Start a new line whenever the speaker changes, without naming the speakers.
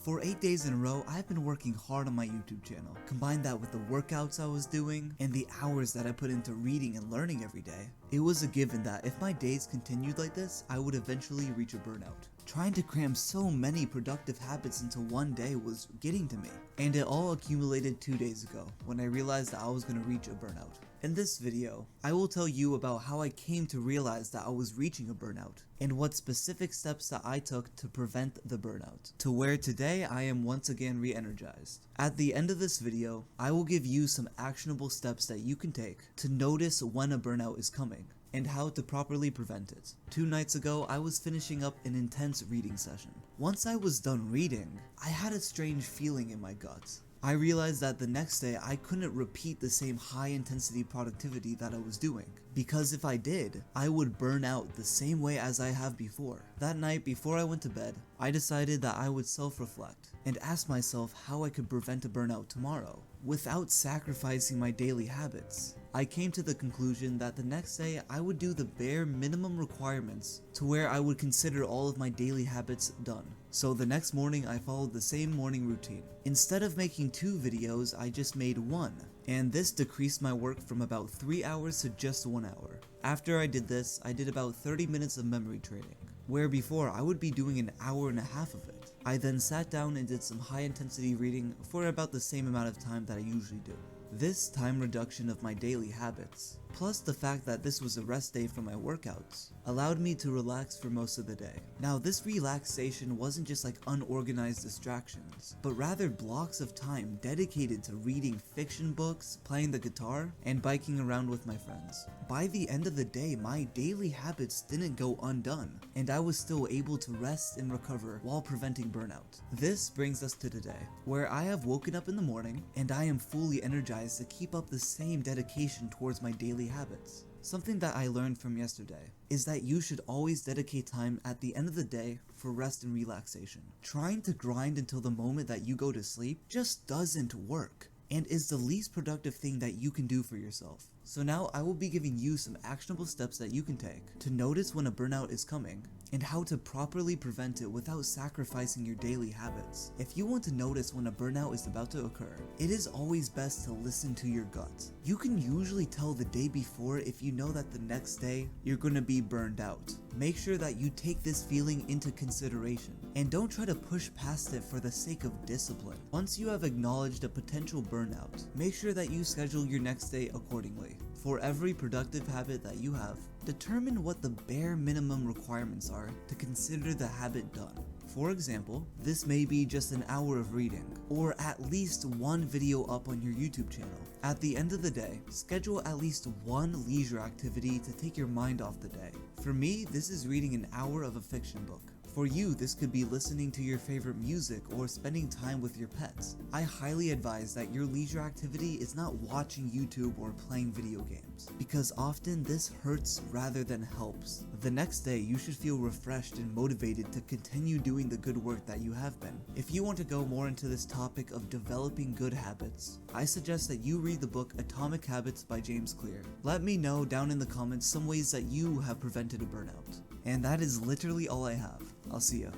For 8 days in a row, I've been working hard on my YouTube channel. Combine that with the workouts I was doing, and the hours that I put into reading and learning every day. It was a given that if my days continued like this, I would eventually reach a burnout. Trying to cram so many productive habits into one day was getting to me. And it all accumulated 2 days ago, when I realized that I was going to reach a burnout. In this video, I will tell you about how I came to realize that I was reaching a burnout, and what specific steps that I took to prevent the burnout, to where today I am once again re-energized. At the end of this video, I will give you some actionable steps that you can take to notice when a burnout is coming, and how to properly prevent it. 2 nights ago, I was finishing up an intense reading session. Once I was done reading, I had a strange feeling in my gut. I realized that the next day I couldn't repeat the same high intensity productivity that I was doing, because if I did, I would burn out the same way as I have before. That night before I went to bed, I decided that I would self-reflect and ask myself how I could prevent a burnout tomorrow without sacrificing my daily habits. I came to the conclusion that the next day I would do the bare minimum requirements to where I would consider all of my daily habits done. So the next morning I followed the same morning routine. Instead of making 2 videos, I just made 1. And this decreased my work from about 3 hours to just 1 hour. After I did this, I did about 30 minutes of memory training, where before I would be doing an hour and a half of it. I then sat down and did some high intensity reading for about the same amount of time that I usually do. This time reduction of my daily habits, plus the fact that this was a rest day from my workouts, allowed me to relax for most of the day. Now this relaxation wasn't just like unorganized distractions, but rather blocks of time dedicated to reading fiction books, playing the guitar, and biking around with my friends. By the end of the day, my daily habits didn't go undone, and I was still able to rest and recover while preventing burnout. This brings us to today, where I have woken up in the morning and I am fully energized to keep up the same dedication towards my daily habits. Something that I learned from yesterday is that you should always dedicate time at the end of the day for rest and relaxation. Trying to grind until the moment that you go to sleep just doesn't work, and is the least productive thing that you can do for yourself. So now I will be giving you some actionable steps that you can take to notice when a burnout is coming, and how to properly prevent it without sacrificing your daily habits. If you want to notice when a burnout is about to occur, it is always best to listen to your gut. You can usually tell the day before if you know that the next day you're going to be burned out. Make sure that you take this feeling into consideration, and don't try to push past it for the sake of discipline. Once you have acknowledged a potential burnout, make sure that you schedule your next day accordingly. For every productive habit that you have, determine what the bare minimum requirements are to consider the habit done. For example, this may be just an hour of reading, or at least 1 video up on your YouTube channel. At the end of the day, schedule at least 1 leisure activity to take your mind off the day. For me, this is reading an hour of a fiction book. For you, this could be listening to your favorite music or spending time with your pets. I highly advise that your leisure activity is not watching YouTube or playing video games, because often this hurts rather than helps. The next day, you should feel refreshed and motivated to continue doing the good work that you have been. If you want to go more into this topic of developing good habits, I suggest that you read the book Atomic Habits by James Clear. Let me know down in the comments some ways that you have prevented a burnout. And that is literally all I have. I'll see ya.